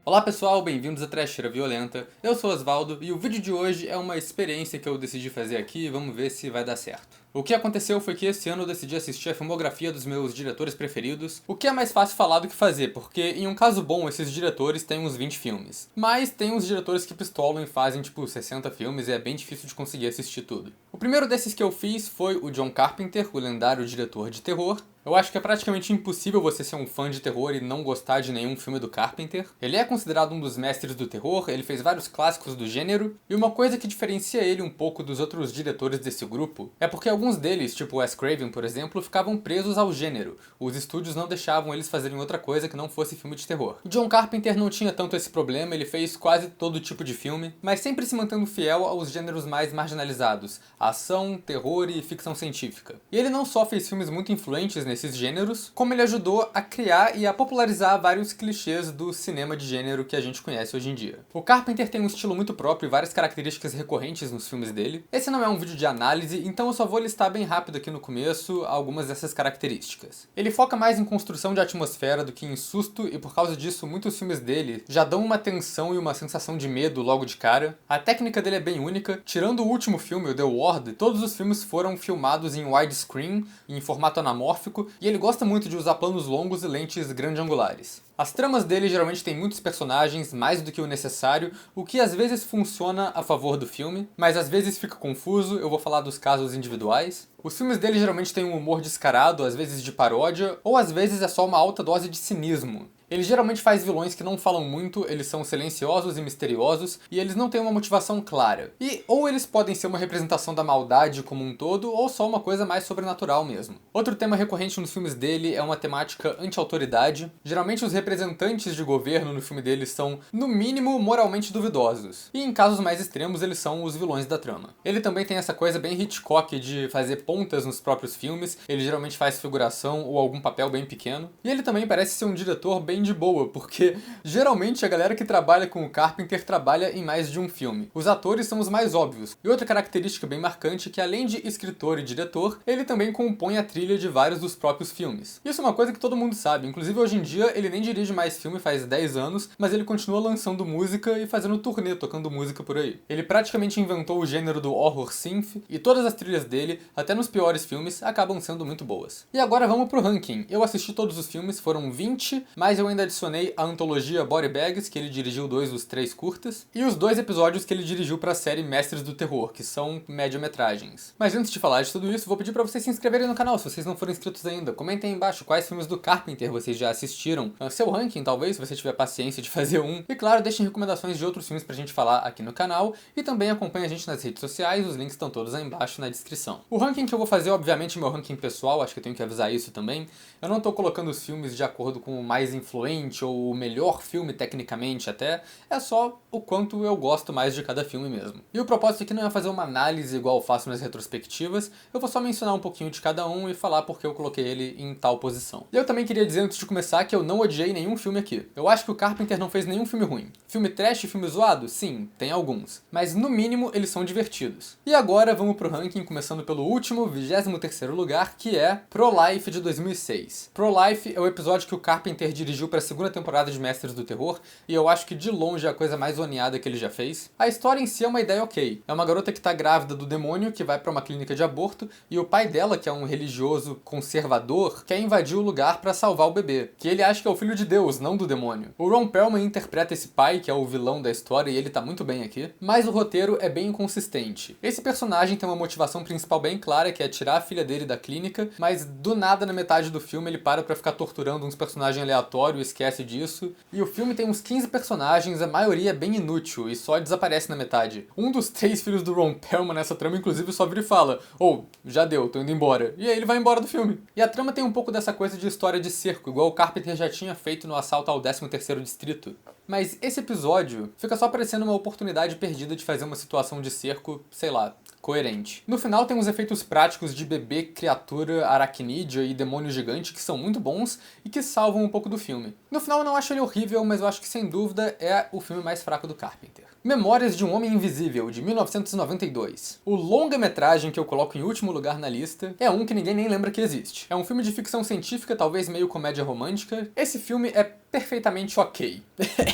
Olá pessoal, bem-vindos a Trecheira Violenta. Eu sou Osvaldo e o vídeo de hoje é uma experiência que eu decidi fazer aqui e vamos ver se vai dar certo. O que aconteceu foi que esse ano eu decidi assistir a filmografia dos meus diretores preferidos, o que é mais fácil falar do que fazer, porque em um caso bom esses diretores têm uns 20 filmes. Mas tem uns diretores que pistolam e fazem tipo 60 filmes e é bem difícil de conseguir assistir tudo. O primeiro desses que eu fiz foi o John Carpenter, o lendário diretor de terror. Eu acho que é praticamente impossível você ser um fã de terror e não gostar de nenhum filme do Carpenter. Ele é considerado um dos mestres do terror, ele fez vários clássicos do gênero, e uma coisa que diferencia ele um pouco dos outros diretores desse grupo é porque alguns deles, tipo Wes Craven, por exemplo, ficavam presos ao gênero. Os estúdios não deixavam eles fazerem outra coisa que não fosse filme de terror. O John Carpenter não tinha tanto esse problema, ele fez quase todo tipo de filme, mas sempre se mantendo fiel aos gêneros mais marginalizados, ação, terror e ficção científica. E ele não só fez filmes muito influentes nesses gêneros, como ele ajudou a criar e a popularizar vários clichês do cinema de gênero que a gente conhece hoje em dia. O Carpenter tem um estilo muito próprio e várias características recorrentes nos filmes dele. Esse não é um vídeo de análise, então eu só vou listar bem rápido aqui no começo algumas dessas características. Ele foca mais em construção de atmosfera do que em susto e por causa disso muitos filmes dele já dão uma tensão e uma sensação de medo logo de cara. A técnica dele é bem única, tirando o último filme, o The Ward, todos os filmes foram filmados em widescreen, em formato anamórfico, e ele gosta muito de usar planos longos e lentes grande-angulares. As tramas dele geralmente têm muitos personagens, mais do que o necessário, o que às vezes funciona a favor do filme, mas às vezes fica confuso, eu vou falar dos casos individuais. Os filmes dele geralmente têm um humor descarado, às vezes de paródia, ou às vezes é só uma alta dose de cinismo. Ele geralmente faz vilões que não falam muito, eles são silenciosos e misteriosos, e eles não têm uma motivação clara. E ou eles podem ser uma representação da maldade como um todo, ou só uma coisa mais sobrenatural mesmo. Outro tema recorrente nos filmes dele é uma temática anti-autoridade. Geralmente os representantes de governo no filme dele são, no mínimo, moralmente duvidosos. E em casos mais extremos, eles são os vilões da trama. Ele também tem essa coisa bem Hitchcock de fazer pontas nos próprios filmes, ele geralmente faz figuração ou algum papel bem pequeno. E ele também parece ser um diretor bem de boa, porque geralmente a galera que trabalha com o Carpenter trabalha em mais de um filme. Os atores são os mais óbvios. E outra característica bem marcante é que além de escritor e diretor, ele também compõe a trilha de vários dos próprios filmes. Isso é uma coisa que todo mundo sabe, inclusive hoje em dia ele nem dirige mais filme faz 10 anos, mas ele continua lançando música e fazendo turnê tocando música por aí. Ele praticamente inventou o gênero do horror synth, e todas as trilhas dele, até nos piores filmes, acabam sendo muito boas. E agora vamos pro ranking. Eu assisti todos os filmes, foram 20, mas eu ainda adicionei a antologia Body Bags, que ele dirigiu 2 dos 3 curtas, e os 2 episódios que ele dirigiu pra série Mestres do Terror, que são média-metragens. Mas antes de falar de tudo isso, vou pedir pra vocês se inscreverem no canal, se vocês não forem inscritos ainda. Comentem aí embaixo quais filmes do Carpenter vocês já assistiram, seu ranking talvez, se você tiver paciência de fazer um. E claro, deixem recomendações de outros filmes pra gente falar aqui no canal, e também acompanhe a gente nas redes sociais, os links estão todos aí embaixo na descrição. O ranking que eu vou fazer, obviamente, é meu ranking pessoal, acho que eu tenho que avisar isso também. Eu não tô colocando os filmes de acordo com o mais influente ou o melhor filme tecnicamente até, é só o quanto eu gosto mais de cada filme mesmo. E o propósito aqui não é fazer uma análise igual eu faço nas retrospectivas, eu vou só mencionar um pouquinho de cada um e falar porque eu coloquei ele em tal posição. E eu também queria dizer antes de começar que eu não odiei nenhum filme aqui. Eu acho que o Carpenter não fez nenhum filme ruim. Filme trash e filme zoado? Sim, tem alguns. Mas no mínimo eles são divertidos. E agora vamos pro ranking, começando pelo último, 23º lugar, que é Pro-Life de 2006. Pro-Life é o episódio que o Carpenter dirigiu para a segunda temporada de Mestres do Terror, e eu acho que de longe é a coisa mais zoneada que ele já fez. A história em si é uma ideia ok. É uma garota que tá grávida do demônio, que vai pra uma clínica de aborto, e o pai dela, que é um religioso conservador, quer invadir o lugar pra salvar o bebê, que ele acha que é o filho de Deus, não do demônio. O Ron Perlman interpreta esse pai, que é o vilão da história, e ele tá muito bem aqui, mas o roteiro é bem inconsistente. Esse personagem tem uma motivação principal bem clara, que é tirar a filha dele da clínica, mas do nada na metade do filme ele para pra ficar torturando uns personagens aleatórios, esquece disso, e o filme tem uns 15 personagens, a maioria é bem inútil e só desaparece na metade. Um dos 3 filhos do Ron Perlman nessa trama, inclusive, só vira e fala: já deu, tô indo embora. E aí ele vai embora do filme. E a trama tem um pouco dessa coisa de história de cerco, igual o Carpenter já tinha feito no assalto ao 13º distrito. Mas esse episódio fica só parecendo uma oportunidade perdida de fazer uma situação de cerco, sei lá, coerente. No final tem uns efeitos práticos de bebê, criatura, aracnídea e demônio gigante que são muito bons e que salvam um pouco do filme. No final eu não acho ele horrível, mas eu acho que sem dúvida é o filme mais fraco do Carpenter. Memórias de um Homem Invisível, de 1992. O longa-metragem que eu coloco em último lugar na lista é um que ninguém nem lembra que existe. É um filme de ficção científica, talvez meio comédia romântica. Esse filme é perfeitamente ok.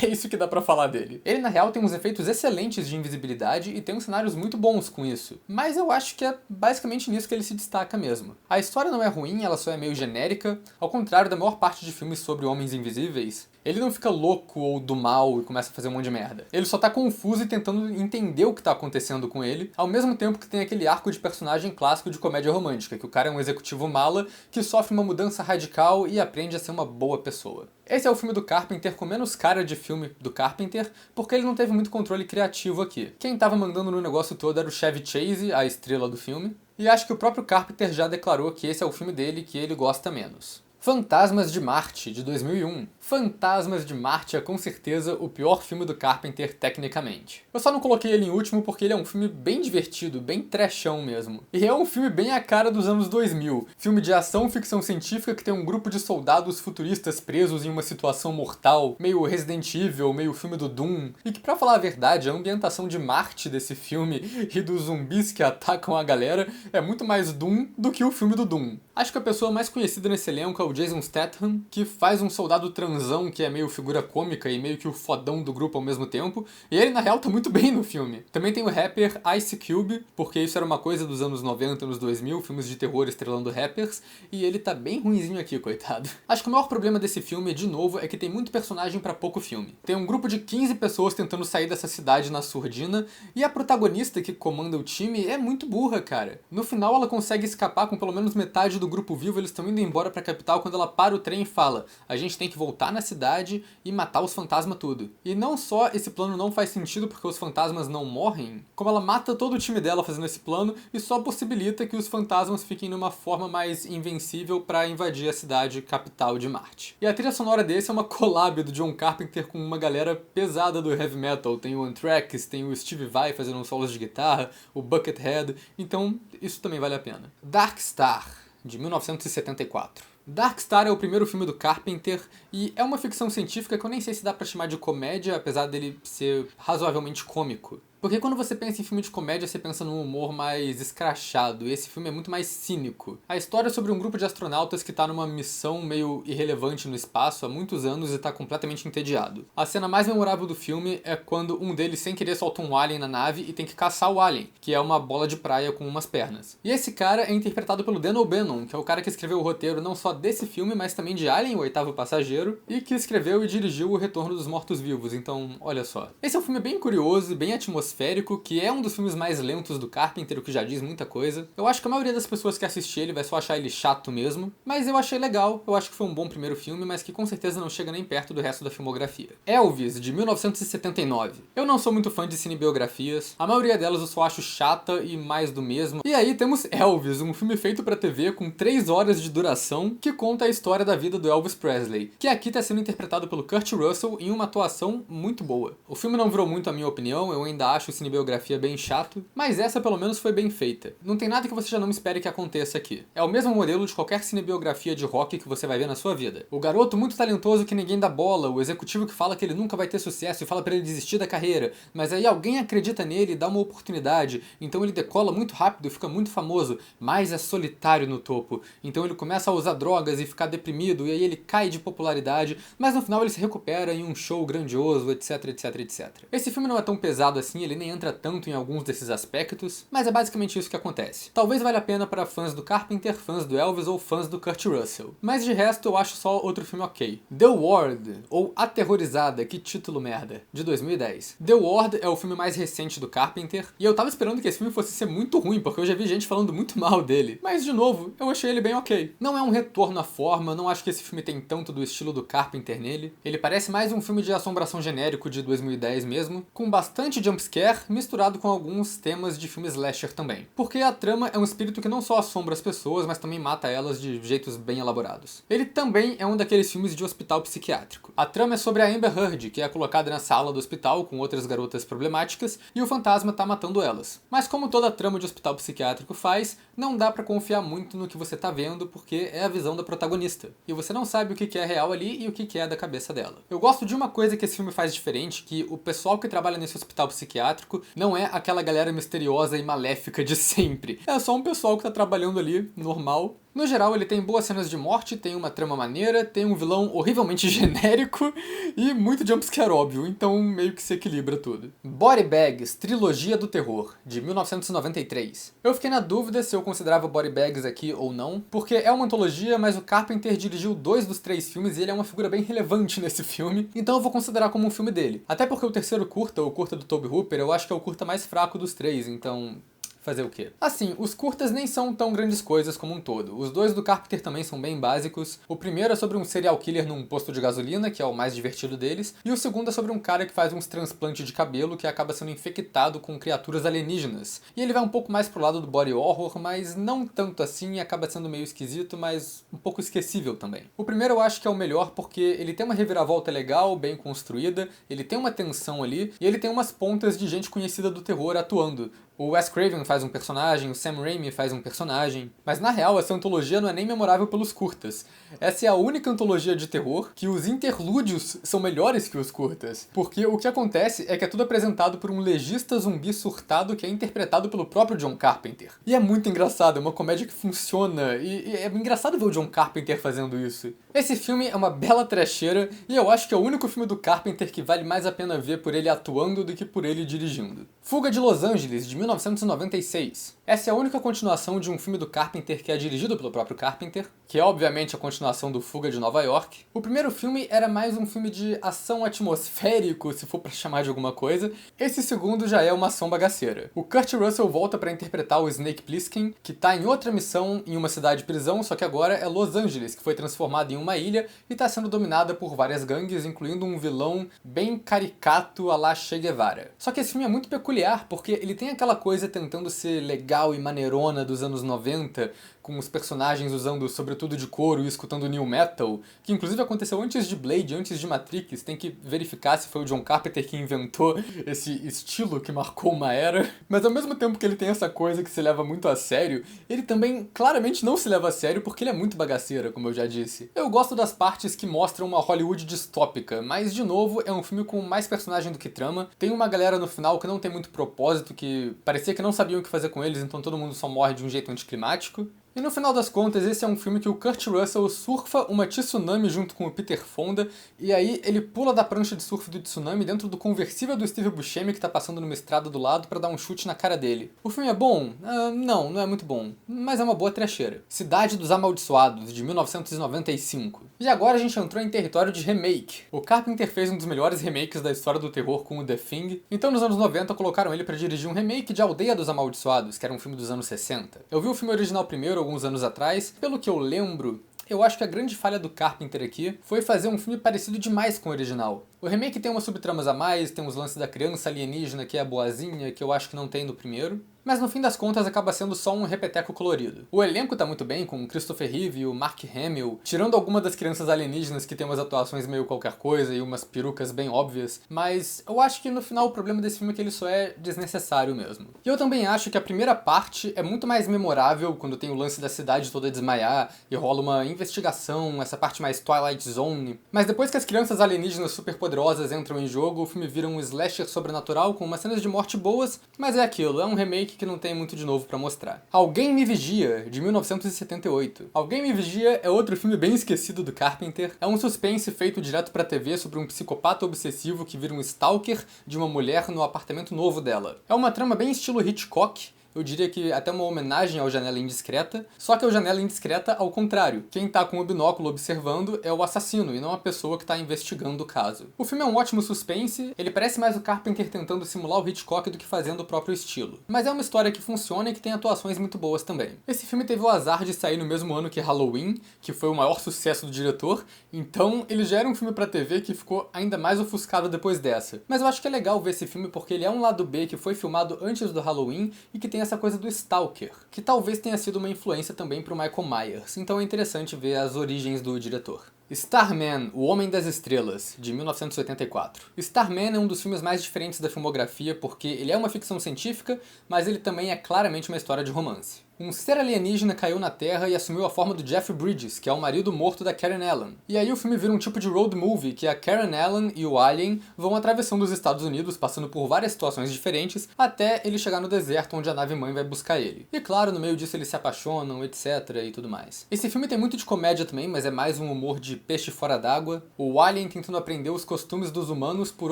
É isso que dá pra falar dele. Ele, na real, tem uns efeitos excelentes de invisibilidade e tem uns cenários muito bons com isso. Mas eu acho que é basicamente nisso que ele se destaca mesmo. A história não é ruim, ela só é meio genérica. Ao contrário da maior parte de filmes sobre homens invisíveis, ele não fica louco ou do mal e começa a fazer um monte de merda. Ele só tá confuso e tentando entender o que tá acontecendo com ele, ao mesmo tempo que tem aquele arco de personagem clássico de comédia romântica, que o cara é um executivo mala que sofre uma mudança radical e aprende a ser uma boa pessoa. Esse é o filme do Carpenter com menos cara de filme do Carpenter, porque ele não teve muito controle criativo aqui. Quem tava mandando no negócio todo era o Chevy Chase, a estrela do filme, e acho que o próprio Carpenter já declarou que esse é o filme dele que ele gosta menos. Fantasmas de Marte, de 2001. Fantasmas de Marte é com certeza o pior filme do Carpenter tecnicamente. Eu só não coloquei ele em último porque ele é um filme bem divertido, bem trashão mesmo. E é um filme bem a cara dos anos 2000. Filme de ação ficção científica que tem um grupo de soldados futuristas presos em uma situação mortal, meio Resident Evil, meio filme do Doom. E que, pra falar a verdade, a ambientação de Marte desse filme e dos zumbis que atacam a galera é muito mais Doom do que o filme do Doom. Acho que a pessoa mais conhecida nesse elenco é o Jason Statham, que faz um soldado transão que é meio figura cômica e meio que o fodão do grupo ao mesmo tempo, e ele na real tá muito bem no filme. Também tem o rapper Ice Cube, porque isso era uma coisa dos anos 90 e anos 2000, filmes de terror estrelando rappers, e ele tá bem ruinzinho aqui, coitado. Acho que o maior problema desse filme, de novo, é que tem muito personagem pra pouco filme. Tem um grupo de 15 pessoas tentando sair dessa cidade na surdina, e a protagonista que comanda o time é muito burra, cara. No final ela consegue escapar com pelo menos metade do grupo vivo, eles estão indo embora pra capital quando ela para o trem e fala: a gente tem que voltar na cidade e matar os fantasmas tudo. E não só esse plano não faz sentido porque os fantasmas não morrem, como ela mata todo o time dela fazendo esse plano e só possibilita que os fantasmas fiquem numa forma mais invencível pra invadir a cidade capital de Marte. E a trilha sonora desse é uma collab do John Carpenter com uma galera pesada do heavy metal. Tem o Anthrax, tem o Steve Vai fazendo uns solos de guitarra, o Buckethead, então isso também vale a pena. Dark Star, de 1974. Dark Star é o primeiro filme do Carpenter e é uma ficção científica que eu nem sei se dá pra chamar de comédia, apesar dele ser razoavelmente cômico. Porque quando você pensa em filme de comédia, você pensa num humor mais escrachado, e esse filme é muito mais cínico. A história é sobre um grupo de astronautas que tá numa missão meio irrelevante no espaço há muitos anos e tá completamente entediado. A cena mais memorável do filme é quando um deles sem querer solta um alien na nave e tem que caçar o alien, que é uma bola de praia com umas pernas. E esse cara é interpretado pelo Dan O'Bannon, que é o cara que escreveu o roteiro não só desse filme, mas também de Alien, o Oitavo Passageiro, e que escreveu e dirigiu O Retorno dos Mortos-Vivos, então olha só. Esse é um filme bem curioso, bem atmosférico, que é um dos filmes mais lentos do Carpenter, o que já diz muita coisa. Eu acho que a maioria das pessoas que assistir ele vai só achar ele chato mesmo, mas eu achei legal, eu acho que foi um bom primeiro filme, mas que com certeza não chega nem perto do resto da filmografia. Elvis, de 1979. Eu não sou muito fã de cinebiografias, a maioria delas eu só acho chata e mais do mesmo. E aí temos Elvis, um filme feito pra TV com 3 horas de duração, que conta a história da vida do Elvis Presley, que aqui tá sendo interpretado pelo Kurt Russell em uma atuação muito boa. O filme não virou muito a minha opinião, eu ainda acho cinebiografia bem chato, mas essa pelo menos foi bem feita. Não tem nada que você já não espere que aconteça aqui. É o mesmo modelo de qualquer cinebiografia de rock que você vai ver na sua vida. O garoto muito talentoso que ninguém dá bola, o executivo que fala que ele nunca vai ter sucesso e fala pra ele desistir da carreira, mas aí alguém acredita nele e dá uma oportunidade, então ele decola muito rápido e fica muito famoso, mas é solitário no topo. Então ele começa a usar drogas e ficar deprimido, e aí ele cai de popularidade, mas no final ele se recupera em um show grandioso, etc, etc, etc. Esse filme não é tão pesado assim, ele nem entra tanto em alguns desses aspectos, mas é basicamente isso que acontece. Talvez valha a pena para fãs do Carpenter, fãs do Elvis ou fãs do Kurt Russell. Mas de resto eu acho só outro filme ok. The Ward, ou Aterrorizada, que título merda, de 2010. The Ward é o filme mais recente do Carpenter, e eu tava esperando que esse filme fosse ser muito ruim, porque eu já vi gente falando muito mal dele. Mas de novo, eu achei ele bem ok. Não é um retorno à forma, não acho que esse filme tem tanto do estilo do Carpenter nele. Ele parece mais um filme de assombração genérico de 2010 mesmo, com bastante jumpscare qualquer, misturado com alguns temas de filme slasher também. Porque a trama é um espírito que não só assombra as pessoas, mas também mata elas de jeitos bem elaborados. Ele também é um daqueles filmes de hospital psiquiátrico. A trama é sobre a Amber Heard, que é colocada na sala do hospital com outras garotas problemáticas, e o fantasma tá matando elas. Mas como toda trama de hospital psiquiátrico faz, não dá pra confiar muito no que você tá vendo, porque é a visão da protagonista. E você não sabe o que é real ali e o que é da cabeça dela. Eu gosto de uma coisa que esse filme faz diferente, que o pessoal que trabalha nesse hospital psiquiátrico não é aquela galera misteriosa e maléfica de sempre. É só um pessoal que tá trabalhando ali, normal. No geral, ele tem boas cenas de morte, tem uma trama maneira, tem um vilão horrivelmente genérico e muito jumpscare óbvio, então meio que se equilibra tudo. Body Bags, Trilogia do Terror, de 1993. Eu fiquei na dúvida se eu considerava Body Bags aqui ou não, porque é uma antologia, mas o Carpenter dirigiu 2 dos 3 filmes e ele é uma figura bem relevante nesse filme, então eu vou considerar como um filme dele. Até porque o terceiro curta, o curta do Tobe Hooper, eu acho que é o curta mais fraco dos 3, então... fazer o quê? Assim, os curtas nem são tão grandes coisas como um todo. Os 2 do Carpenter também são bem básicos. O primeiro é sobre um serial killer num posto de gasolina, que é o mais divertido deles. E o segundo é sobre um cara que faz uns transplantes de cabelo que acaba sendo infectado com criaturas alienígenas. E ele vai um pouco mais pro lado do body horror, mas não tanto assim, acaba sendo meio esquisito, mas um pouco esquecível também. O primeiro eu acho que é o melhor porque ele tem uma reviravolta legal, bem construída, ele tem uma tensão ali, e ele tem umas pontas de gente conhecida do terror atuando. O Wes Craven faz um personagem, o Sam Raimi faz um personagem. Mas na real, essa antologia não é nem memorável pelos curtas. Essa é a única antologia de terror que os interlúdios são melhores que os curtas. Porque o que acontece é que é tudo apresentado por um legista zumbi surtado que é interpretado pelo próprio John Carpenter. E é muito engraçado, é uma comédia que funciona. E é engraçado ver o John Carpenter fazendo isso. Esse filme é uma bela trecheira e eu acho que é o único filme do Carpenter que vale mais a pena ver por ele atuando do que por ele dirigindo. Fuga de Los Angeles, de 1996. Essa é a única continuação de um filme do Carpenter que é dirigido pelo próprio Carpenter, que é obviamente a continuação do Fuga de Nova York. O primeiro filme era mais um filme de ação atmosférico, se for pra chamar de alguma coisa. Esse segundo já é uma ação bagaceira. O Kurt Russell volta pra interpretar o Snake Plissken, que tá em outra missão em uma cidade prisão, só que agora é Los Angeles, que foi transformada em uma ilha e tá sendo dominada por várias gangues, incluindo um vilão bem caricato à la Che Guevara. Só que esse filme é muito peculiar, porque ele tem aquela coisa tentando ser legal e maneirona dos anos 90, com os personagens usando sobretudo de couro e escutando new metal, que inclusive aconteceu antes de Blade, antes de Matrix, tem que verificar se foi o John Carpenter que inventou esse estilo que marcou uma era. Mas ao mesmo tempo que ele tem essa coisa que se leva muito a sério, ele também claramente não se leva a sério porque ele é muito bagaceira, como eu já disse. Eu gosto das partes que mostram uma Hollywood distópica, mas de novo é um filme com mais personagem do que trama. Tem uma galera no final que não tem muito propósito, que parecia que não sabiam o que fazer com eles, então todo mundo só morre de um jeito anticlimático. E no final das contas, esse é um filme que o Kurt Russell surfa uma tsunami junto com o Peter Fonda, e aí ele pula da prancha de surf do tsunami dentro do conversível do Steve Buscemi que tá passando numa estrada do lado pra dar um chute na cara dele. O filme é bom? Não é muito bom, mas é uma boa trecheira. Cidade dos Amaldiçoados, de 1995. E agora a gente entrou em território de remake. O Carpenter fez um dos melhores remakes da história do terror com o The Thing, então nos anos 90 colocaram ele pra dirigir um remake de Aldeia dos Amaldiçoados, que era um filme dos anos 60. Eu vi o filme original primeiro, alguns anos atrás. Pelo que eu lembro, eu acho que a grande falha do Carpenter aqui foi fazer um filme parecido demais com o original. O remake tem umas subtramas a mais, tem uns lances da criança alienígena que é a boazinha, que eu acho que não tem no primeiro. Mas no fim das contas acaba sendo só um repeteco colorido. O elenco tá muito bem, com o Christopher Reeve e o Mark Hamill, tirando alguma das crianças alienígenas que tem umas atuações meio qualquer coisa e umas perucas bem óbvias, mas eu acho que no final o problema desse filme é que ele só é desnecessário mesmo. E eu também acho que a primeira parte é muito mais memorável, quando tem o lance da cidade toda desmaiar e rola uma investigação, essa parte mais Twilight Zone, mas depois que as crianças alienígenas superpoderosas entram em jogo, o filme vira um slasher sobrenatural com umas cenas de morte boas, mas é aquilo, é um remake que não tem muito de novo pra mostrar. Alguém Me Vigia, de 1978. Alguém Me Vigia é outro filme bem esquecido do Carpenter. É um suspense feito direto pra TV sobre um psicopata obsessivo que vira um stalker de uma mulher no apartamento novo dela. É uma trama bem estilo Hitchcock, Eu diria que até uma homenagem ao Janela Indiscreta, só que é o Janela Indiscreta ao contrário. Quem tá com o binóculo observando é o assassino, e não a pessoa que tá investigando o caso. O filme é um ótimo suspense, ele parece mais o Carpenter tentando simular o Hitchcock do que fazendo o próprio estilo. Mas é uma história que funciona e que tem atuações muito boas também. Esse filme teve o azar de sair no mesmo ano que Halloween, que foi o maior sucesso do diretor, então ele já era um filme pra TV que ficou ainda mais ofuscado depois dessa. Mas eu acho que é legal ver esse filme porque ele é um lado B que foi filmado antes do Halloween e que tem essa coisa do Stalker, que talvez tenha sido uma influência também pro Michael Myers, então é interessante ver as origens do diretor. Starman, O Homem das Estrelas, de 1984. Starman é um dos filmes mais diferentes da filmografia porque ele é uma ficção científica, mas ele também é claramente uma história de romance. Um ser alienígena caiu na Terra e assumiu a forma do Jeff Bridges, que é o marido morto da Karen Allen. E aí o filme vira um tipo de road movie, que a Karen Allen e o alien vão atravessando os Estados Unidos, passando por várias situações diferentes, até ele chegar no deserto onde a nave-mãe vai buscar ele. E claro, no meio disso eles se apaixonam, etc. e tudo mais. Esse filme tem muito de comédia também, mas é mais um humor de peixe fora d'água. O alien tentando aprender os costumes dos humanos por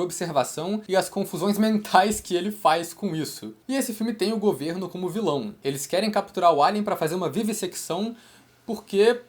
observação e as confusões mentais que ele faz com isso. E esse filme tem o governo como vilão. Eles querem capturar o alien para fazer uma vivissecção porque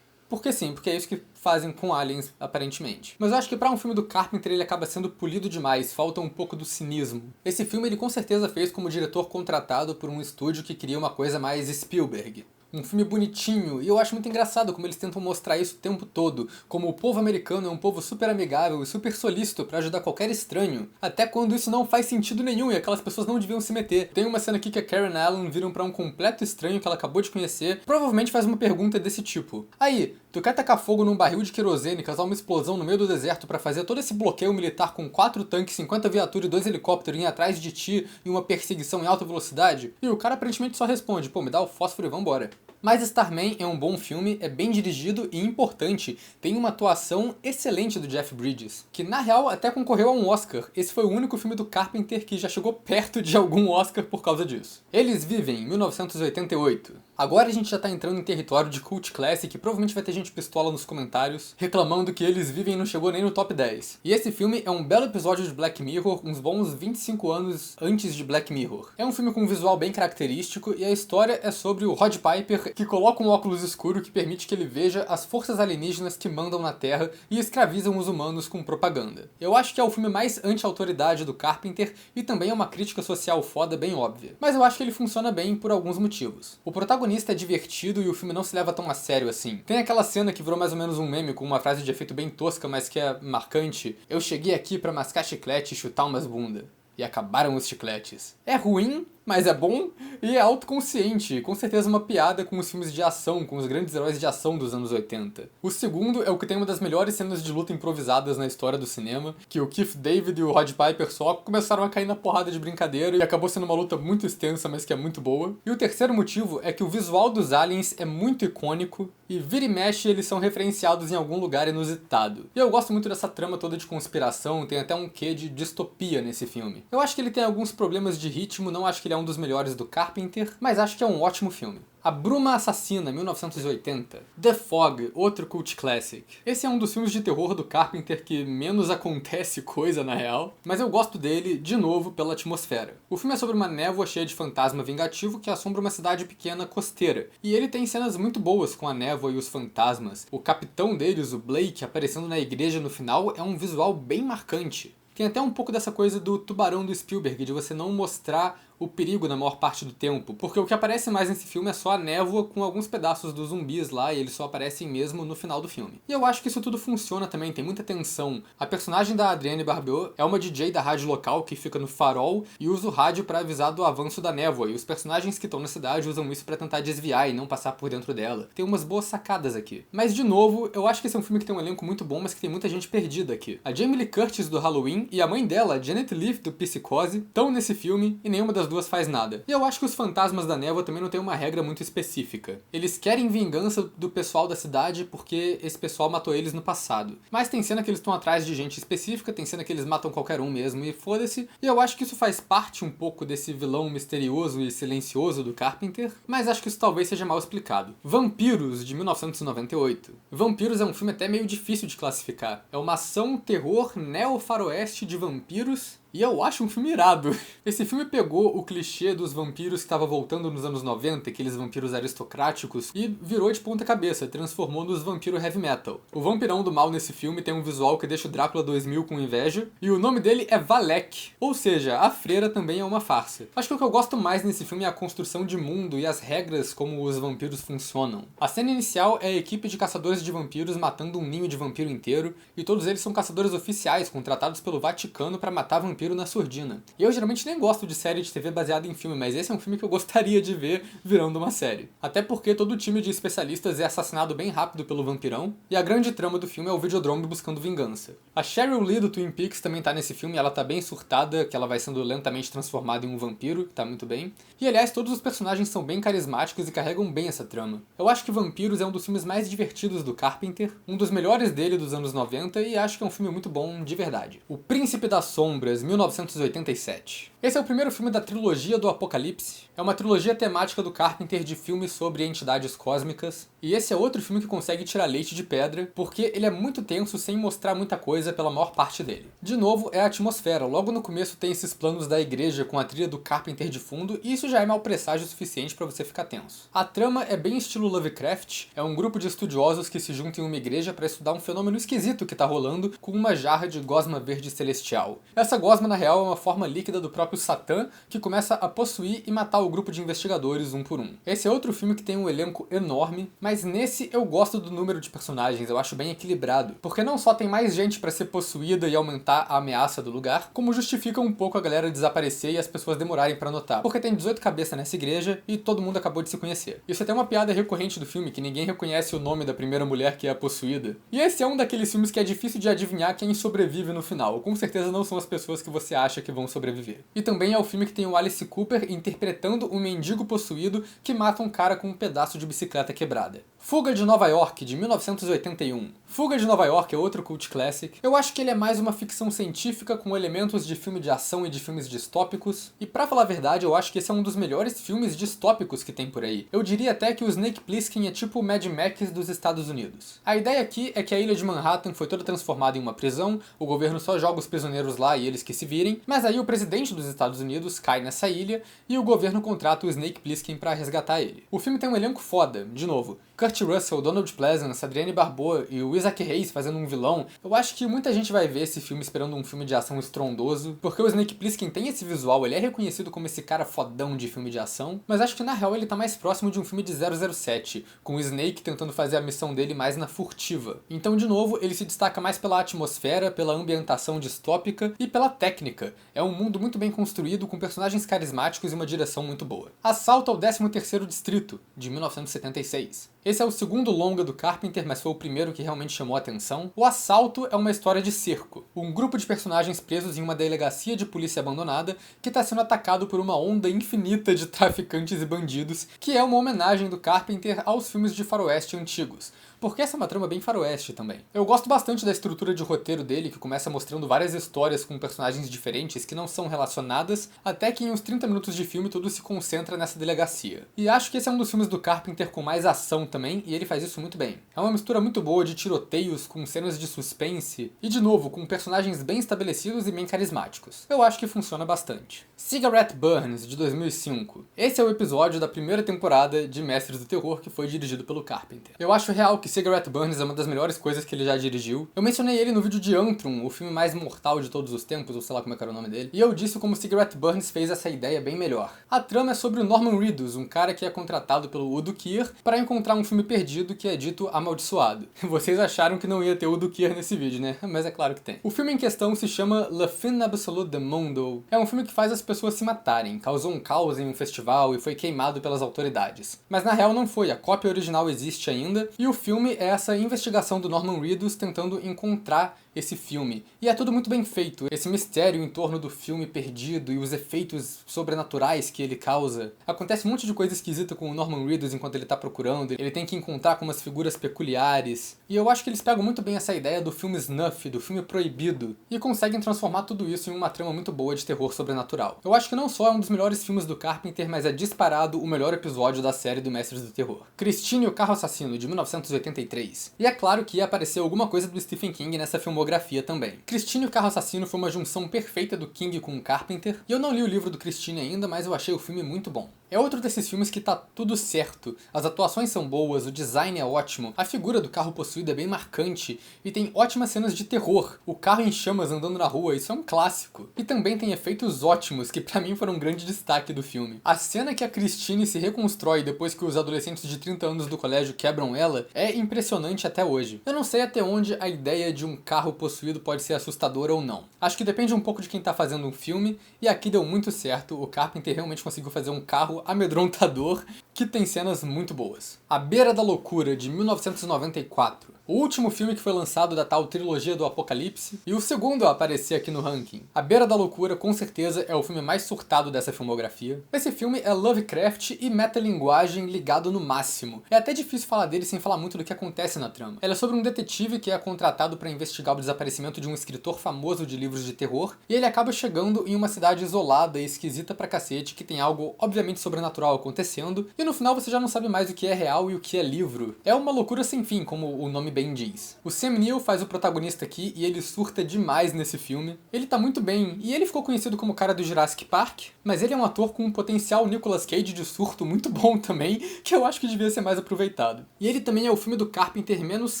sim, porque é isso que fazem com aliens, aparentemente. Mas eu acho que pra um filme do Carpenter ele acaba sendo polido demais, falta um pouco do cinismo. Esse filme ele com certeza fez como diretor contratado por um estúdio que queria uma coisa mais Spielberg. Um filme bonitinho, e eu acho muito engraçado como eles tentam mostrar isso o tempo todo, como o povo americano é um povo super amigável e super solícito pra ajudar qualquer estranho, até quando isso não faz sentido nenhum e aquelas pessoas não deviam se meter. Tem uma cena aqui que a Karen Allen viram pra um completo estranho que ela acabou de conhecer, provavelmente faz uma pergunta desse tipo: aí, tu quer tacar fogo num barril de querosene e causar uma explosão no meio do deserto pra fazer todo esse bloqueio militar com 4 tanques, 50 viaturas e 2 helicópteros indo atrás de ti em uma perseguição em alta velocidade? E o cara aparentemente só responde: pô, me dá o fósforo e vambora. Mas Starman é um bom filme, é bem dirigido e importante, tem uma atuação excelente do Jeff Bridges, que na real até concorreu a um Oscar. Esse foi o único filme do Carpenter que já chegou perto de algum Oscar por causa disso. Eles Vivem, 1988. Agora a gente já tá entrando em território de cult classic e provavelmente vai ter gente pistola nos comentários reclamando que Eles Vivem não chegou nem no top 10. E esse filme é um belo episódio de Black Mirror, uns bons 25 anos antes de Black Mirror. É um filme com um visual bem característico e a história é sobre o Rod Piper, que coloca um óculos escuro que permite que ele veja as forças alienígenas que mandam na Terra e escravizam os humanos com propaganda. Eu acho que é o filme mais anti-autoridade do Carpenter e também é uma crítica social foda bem óbvia. Mas eu acho que ele funciona bem por alguns motivos. O protagonista é divertido e o filme não se leva tão a sério assim. Tem aquela cena que virou mais ou menos um meme com uma frase de efeito bem tosca, mas que é marcante: eu cheguei aqui pra mascar chiclete e chutar umas bunda. E acabaram os chicletes. É ruim, mas é bom e é autoconsciente, com certeza uma piada com os filmes de ação, com os grandes heróis de ação dos anos 80. O segundo é o que tem uma das melhores cenas de luta improvisadas na história do cinema, que o Keith David e o Rod Piper só começaram a cair na porrada de brincadeira e acabou sendo uma luta muito extensa, mas que é muito boa. E o terceiro motivo é que o visual dos aliens é muito icônico e vira e mexe eles são referenciados em algum lugar inusitado. E eu gosto muito dessa trama toda de conspiração, tem até um quê de distopia nesse filme. Eu acho que ele tem alguns problemas de ritmo, não acho que ele é um dos melhores do Carpenter, mas acho que é um ótimo filme. A Bruma Assassina, 1980. The Fog, outro cult classic. Esse é um dos filmes de terror do Carpenter que menos acontece coisa na real, mas eu gosto dele, de novo, pela atmosfera. O filme é sobre uma névoa cheia de fantasma vingativo que assombra uma cidade pequena costeira. E ele tem cenas muito boas com a névoa e os fantasmas. O capitão deles, o Blake, aparecendo na igreja no final, é um visual bem marcante. Tem até um pouco dessa coisa do tubarão do Spielberg, de você não mostrar o perigo na maior parte do tempo, porque o que aparece mais nesse filme é só a névoa com alguns pedaços dos zumbis lá e eles só aparecem mesmo no final do filme. E eu acho que isso tudo funciona também, tem muita tensão. A personagem da Adrienne Barbeau é uma DJ da rádio local que fica no farol e usa o rádio pra avisar do avanço da névoa, e os personagens que estão na cidade usam isso pra tentar desviar e não passar por dentro dela. Tem umas boas sacadas aqui. Mas de novo, eu acho que esse é um filme que tem um elenco muito bom, mas que tem muita gente perdida aqui. A Jamie Lee Curtis do Halloween e a mãe dela, a Janet Leigh do Psicose, estão nesse filme e nenhuma das duas faz nada. E eu acho que os fantasmas da névoa também não tem uma regra muito específica. Eles querem vingança do pessoal da cidade porque esse pessoal matou eles no passado. Mas tem cena que eles estão atrás de gente específica, tem cena que eles matam qualquer um mesmo e foda-se. E eu acho que isso faz parte um pouco desse vilão misterioso e silencioso do Carpenter, mas acho que isso talvez seja mal explicado. Vampiros, de 1998. Vampiros é um filme até meio difícil de classificar. É uma ação terror neo-faroeste de vampiros E eu acho um filme irado. Esse filme pegou o clichê dos vampiros que estava voltando nos anos 90, aqueles vampiros aristocráticos, e virou de ponta cabeça, transformou nos vampiros heavy metal. O vampirão do mal nesse filme tem um visual que deixa o Drácula 2000 com inveja, e o nome dele é Valek, ou seja, a freira também é uma farsa. Acho que o que eu gosto mais nesse filme é a construção de mundo e as regras como os vampiros funcionam. A cena inicial é a equipe de caçadores de vampiros matando um ninho de vampiro inteiro, e todos eles são caçadores oficiais contratados pelo Vaticano para matar vampiro na surdina. E eu geralmente nem gosto de série de TV baseada em filme, mas esse é um filme que eu gostaria de ver virando uma série. Até porque todo o time de especialistas é assassinado bem rápido pelo vampirão, e a grande trama do filme é o Videodrome buscando vingança. A Cheryl Lee do Twin Peaks também tá nesse filme, ela tá bem surtada, que ela vai sendo lentamente transformada em um vampiro, que tá muito bem. E aliás, todos os personagens são bem carismáticos e carregam bem essa trama. Eu acho que Vampiros é um dos filmes mais divertidos do Carpenter, um dos melhores dele dos anos 90, e acho que é um filme muito bom de verdade. O Príncipe das Sombras, 1987. Esse é o primeiro filme da trilogia do Apocalipse. É uma trilogia temática do Carpenter de filmes sobre entidades cósmicas. E esse é outro filme que consegue tirar leite de pedra, porque ele é muito tenso sem mostrar muita coisa pela maior parte dele. De novo, é a atmosfera. Logo no começo tem esses planos da igreja com a trilha do Carpenter de fundo, e isso já é mau presságio o suficiente pra você ficar tenso. A trama é bem estilo Lovecraft. É um grupo de estudiosos que se juntam em uma igreja para estudar um fenômeno esquisito que tá rolando com uma jarra de gosma verde celestial. Essa gosma, na real, é uma forma líquida do próprio Satã, que começa a possuir e matar o grupo de investigadores um por um. Esse é outro filme que tem um elenco enorme, mas nesse eu gosto do número de personagens, eu acho bem equilibrado, porque não só tem mais gente pra ser possuída e aumentar a ameaça do lugar, como justifica um pouco a galera desaparecer e as pessoas demorarem pra notar, porque tem 18 cabeças nessa igreja e todo mundo acabou de se conhecer. Isso é até uma piada recorrente do filme, que ninguém reconhece o nome da primeira mulher que é a possuída. E esse é um daqueles filmes que é difícil de adivinhar quem sobrevive no final, com certeza não são as pessoas que você acha que vão sobreviver. E também é o filme que tem o Alice Cooper interpretando um mendigo possuído que mata um cara com um pedaço de bicicleta quebrada. Fuga de Nova York, de 1981. Fuga de Nova York é outro cult classic. Eu acho que ele é mais uma ficção científica com elementos de filme de ação e de filmes distópicos. E pra falar a verdade, eu acho que esse é um dos melhores filmes distópicos que tem por aí. Eu diria até que o Snake Plissken é tipo o Mad Max dos Estados Unidos. A ideia aqui é que a ilha de Manhattan foi toda transformada em uma prisão, o governo só joga os prisioneiros lá e eles que se virem, mas aí o presidente dos Estados Unidos cai nessa ilha e o governo contrata o Snake Plissken pra resgatar ele. O filme tem um elenco foda, de novo. Kurt Russell, Donald Pleasence, Adrienne Barbeau e o Isaac Hayes fazendo um vilão. Eu acho que muita gente vai ver esse filme esperando um filme de ação estrondoso, porque o Snake Plissken tem esse visual, ele é reconhecido como esse cara fodão de filme de ação, mas acho que na real ele tá mais próximo de um filme de 007, com o Snake tentando fazer a missão dele mais na furtiva. Então, de novo, ele se destaca mais pela atmosfera, pela ambientação distópica e pela técnica. É um mundo muito bem construído, com personagens carismáticos e uma direção muito boa. Assalto ao 13º Distrito, de 1976. Esse é o segundo longa do Carpenter, mas foi o primeiro que realmente chamou a atenção. O Assalto é uma história de cerco. Um grupo de personagens presos em uma delegacia de polícia abandonada que está sendo atacado por uma onda infinita de traficantes e bandidos, que é uma homenagem do Carpenter aos filmes de faroeste antigos. Porque essa é uma trama bem faroeste também. Eu gosto bastante da estrutura de roteiro dele, que começa mostrando várias histórias com personagens diferentes que não são relacionadas, até que em uns 30 minutos de filme tudo se concentra nessa delegacia. E acho que esse é um dos filmes do Carpenter com mais ação também, e ele faz isso muito bem. É uma mistura muito boa de tiroteios com cenas de suspense, e de novo, com personagens bem estabelecidos e bem carismáticos. Eu acho que funciona bastante. Cigarette Burns, de 2005. Esse é o episódio da primeira temporada de Mestres do Terror que foi dirigido pelo Carpenter. Eu acho real que Cigarette Burns é uma das melhores coisas que ele já dirigiu. Eu mencionei ele no vídeo de Antrum, o filme mais mortal de todos os tempos, ou sei lá como é que era o nome dele, e eu disse como Cigarette Burns fez essa ideia bem melhor. A trama é sobre o Norman Reedus, um cara que é contratado pelo Udo Kier para encontrar um filme perdido que é dito amaldiçoado. Vocês acharam que não ia ter Udo Kier nesse vídeo, né? Mas é claro que tem. O filme em questão se chama Le Fin Absolu du Monde. É um filme que faz as pessoas se matarem, causou um caos em um festival e foi queimado pelas autoridades. Mas na real não foi, a cópia original existe ainda, e o filme é essa investigação do Norman Reedus tentando encontrar esse filme. E é tudo muito bem feito. Esse mistério em torno do filme perdido e os efeitos sobrenaturais que ele causa. Acontece um monte de coisa esquisita com o Norman Reedus enquanto ele tá procurando. Ele tem que encontrar com umas figuras peculiares. E eu acho que eles pegam muito bem essa ideia do filme snuff, do filme proibido, e conseguem transformar tudo isso em uma trama muito boa de terror sobrenatural. Eu acho que não só é um dos melhores filmes do Carpenter, mas é disparado o melhor episódio da série do Mestres do Terror. Christine e o Carro Assassino, de 1980. 1983. E é claro que ia aparecer alguma coisa do Stephen King nessa filmografia também. Christine e o Carro Assassino foi uma junção perfeita do King com o Carpenter, e eu não li o livro do Christine ainda, mas eu achei o filme muito bom. É outro desses filmes que tá tudo certo, as atuações são boas, o design é ótimo, a figura do carro possuído é bem marcante, e tem ótimas cenas de terror, o carro em chamas andando na rua, isso é um clássico. E também tem efeitos ótimos, que pra mim foram um grande destaque do filme. A cena que a Christine se reconstrói depois que os adolescentes de 30 anos do colégio quebram ela é impressionante até hoje. Eu não sei até onde a ideia de um carro possuído pode ser assustadora ou não. Acho que depende um pouco de quem tá fazendo um filme, e aqui deu muito certo, o Carpenter realmente conseguiu fazer um carro amedrontador que tem cenas muito boas. A Beira da Loucura, de 1994. O último filme que foi lançado da tal trilogia do Apocalipse, e o segundo a aparecer aqui no ranking. A Beira da Loucura, com certeza, é o filme mais surtado dessa filmografia. Esse filme é Lovecraft e metalinguagem ligado no máximo. É até difícil falar dele sem falar muito do que acontece na trama. Ele é sobre um detetive que é contratado para investigar o desaparecimento de um escritor famoso de livros de terror, e ele acaba chegando em uma cidade isolada e esquisita pra cacete, que tem algo obviamente sobrenatural acontecendo, e no final você já não sabe mais o que é real e o que é livro. É uma loucura sem fim, como o nome bem diz. O Sam Neill faz o protagonista aqui e ele surta demais nesse filme. Ele tá muito bem, e ele ficou conhecido como o cara do Jurassic Park, mas ele é um ator com um potencial Nicolas Cage de surto muito bom também, que eu acho que devia ser mais aproveitado. E ele também é o filme do Carpenter menos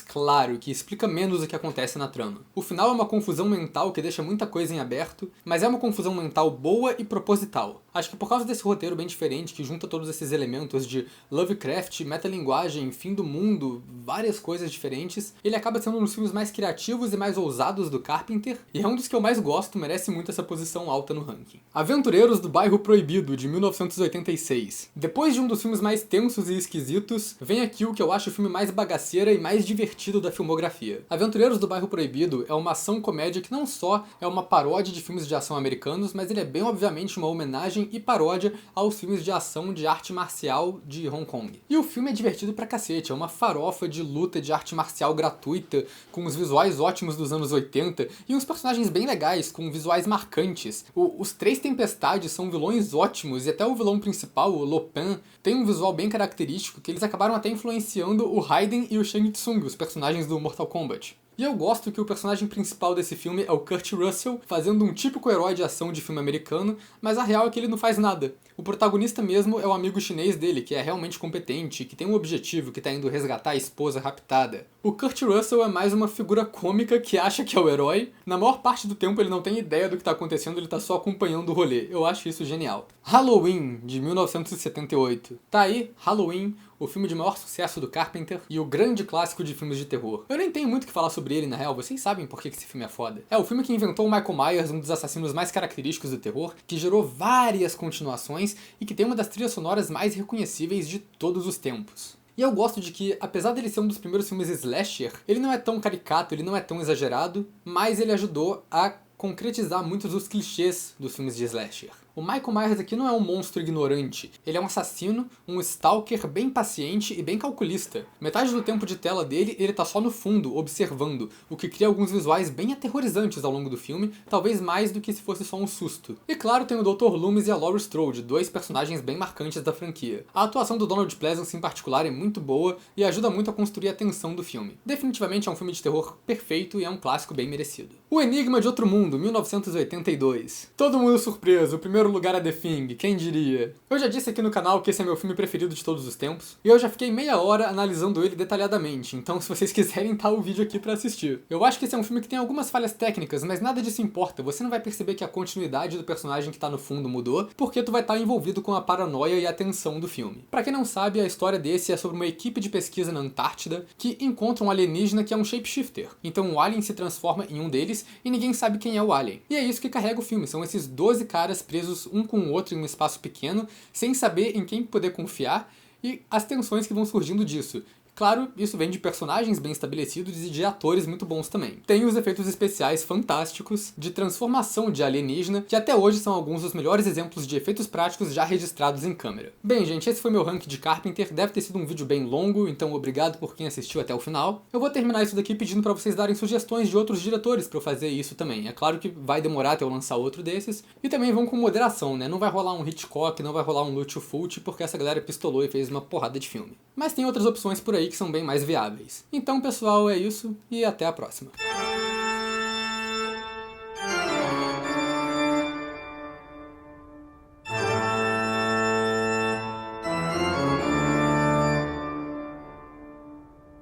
claro, que explica menos o que acontece na trama. O final é uma confusão mental que deixa muita coisa em aberto, mas é uma confusão mental boa e proposital. Acho que por causa desse roteiro bem diferente, que junta todos esses elementos de Lovecraft, metalinguagem, fim do mundo, várias coisas diferentes, ele acaba sendo um dos filmes mais criativos e mais ousados do Carpenter, e é um dos que eu mais gosto, merece muito essa posição alta no ranking. Aventureiros do Bairro Proibido, de 1986. Depois de um dos filmes mais tensos e esquisitos, vem aqui o que eu acho o filme mais bagaceira e mais divertido da filmografia. Aventureiros do Bairro Proibido é uma ação-comédia que não só é uma paródia de filmes de ação americanos, mas ele é bem obviamente uma homenagem e paródia aos filmes de ação de arte marcial de Hong Kong. E o filme é divertido pra cacete, é uma farofa de luta de arte marcial gratuita, com os visuais ótimos dos anos 80 e uns personagens bem legais, com visuais marcantes. Os três Tempestades são vilões ótimos e até o vilão principal, o Lopin, tem um visual bem característico que eles acabaram até influenciando o Raiden e o Shang Tsung, os personagens do Mortal Kombat. E eu gosto que o personagem principal desse filme é o Kurt Russell, fazendo um típico herói de ação de filme americano, mas a real é que ele não faz nada. O protagonista mesmo é o amigo chinês dele, que é realmente competente, que tem um objetivo, que tá indo resgatar a esposa raptada. O Kurt Russell é mais uma figura cômica que acha que é o herói. Na maior parte do tempo ele não tem ideia do que tá acontecendo, ele tá só acompanhando o rolê. Eu acho isso genial. Halloween, de 1978. Tá aí, Halloween, o filme de maior sucesso do Carpenter e o grande clássico de filmes de terror. Eu nem tenho muito o que falar sobre ele, na real, vocês sabem por que esse filme é foda. É o filme que inventou o Michael Myers, um dos assassinos mais característicos do terror, que gerou várias continuações e que tem uma das trilhas sonoras mais reconhecíveis de todos os tempos. E eu gosto de que, apesar dele ser um dos primeiros filmes slasher, ele não é tão caricato, ele não é tão exagerado, mas ele ajudou a concretizar muitos dos clichês dos filmes de slasher. O Michael Myers aqui não é um monstro ignorante, ele é um assassino, um stalker bem paciente e bem calculista. Metade do tempo de tela dele, ele tá só no fundo, observando, o que cria alguns visuais bem aterrorizantes ao longo do filme, talvez mais do que se fosse só um susto. E claro, tem o Dr. Loomis e a Laurie Strode, dois personagens bem marcantes da franquia. A atuação do Donald Pleasence em particular é muito boa e ajuda muito a construir a tensão do filme. Definitivamente é um filme de terror perfeito e é um clássico bem merecido. O Enigma de Outro Mundo, 1982. Todo mundo surpreso, o primeiro lugar é The Thing, quem diria? Eu já disse aqui no canal que esse é meu filme preferido de todos os tempos, e eu já fiquei meia hora analisando ele detalhadamente, então se vocês quiserem tá o vídeo aqui pra assistir. Eu acho que esse é um filme que tem algumas falhas técnicas, mas nada disso importa, você não vai perceber que a continuidade do personagem que tá no fundo mudou, porque tu vai estar envolvido com a paranoia e a tensão do filme. Pra quem não sabe, a história desse é sobre uma equipe de pesquisa na Antártida que encontra um alienígena que é um shapeshifter. Então o alien se transforma em um deles e ninguém sabe quem é o alien. E é isso que carrega o filme, são esses 12 caras presos um com o outro em um espaço pequeno, sem saber em quem poder confiar, e as tensões que vão surgindo disso. Claro, isso vem de personagens bem estabelecidos e de atores muito bons também. Tem os efeitos especiais fantásticos de transformação de alienígena, que até hoje são alguns dos melhores exemplos de efeitos práticos já registrados em câmera. Bem, gente, esse foi meu ranking de Carpenter, deve ter sido um vídeo bem longo, então obrigado por quem assistiu até o final. Eu vou terminar isso daqui pedindo pra vocês darem sugestões de outros diretores pra eu fazer isso também. É claro que vai demorar até eu lançar outro desses, e também vão com moderação, né? Não vai rolar um Hitchcock, não vai rolar um Lucio Fulci, porque essa galera pistolou e fez uma porrada de filme. Mas tem outras opções por aí remakes são bem mais viáveis. Então, pessoal, é isso e até a próxima.